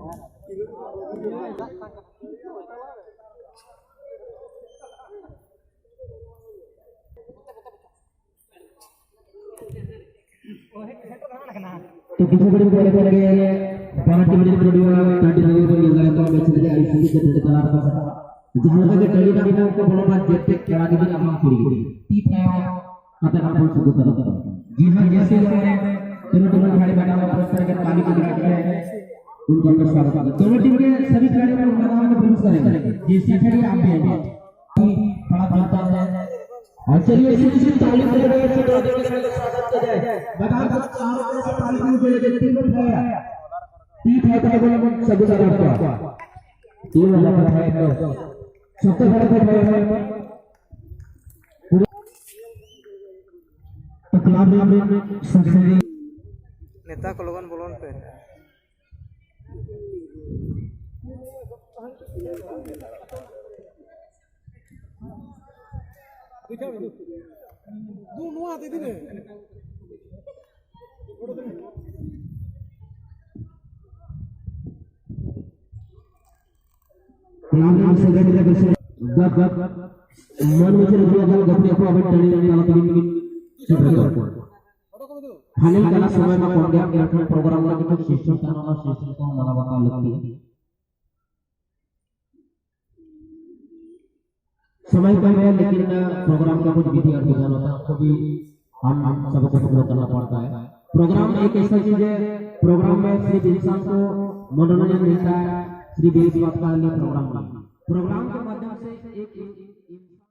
तो किसी बड़ी बड़े बड़े पार्टी बड़ी बड़ी टाटी नगर पर ये गायक का मैच लगे आईसीसी के तहत करार कर सकता जहां तक टली का बिना को बोलना जेते खिला के भी काम करी टी है कते का बोल सकते तरह जी हां जैसे दोनों टीम खिलाड़ी बैठा हुआ पोस्टर के ताली को दिखा है उनका भी स्वागत है दोनों टीम के सभी खिलाड़ी को मैदान में प्रवेश करेंगे जैसे खिलाड़ी आप भी हैं बड़ा बनता है और चलिए इसी ताली से दोनों टीम के स्वागत किया जाए मैदान का चारों तरफ से ताली को लेकर टीम पर है टीम है तो बोलो सब जगह टीम वाला है तो सबसे बड़ा है तो क्लब में संस्कृति नेता को लोगन बोलन पे दो नुआ दे दिने नाम से गट लगे से गप मन में से रुपया गप को अब टड़ी वाला टीम खाने वाला समय में कौन गया क्या प्रोग्राम वाला कुछ सिस्टम का सिस्टम को मनावा लगती है समय कम है लेकिन प्रोग्राम का कुछ विधि और विधान होता है तो भी हम सबको फॉलो करना पड़ता है प्रोग्राम एक ऐसा चीज है प्रोग्राम में सिर्फ इंसान को मनोरंजन मिलता है सिर्फ इस बात का लिए प्रोग्राम के माध्यम से एक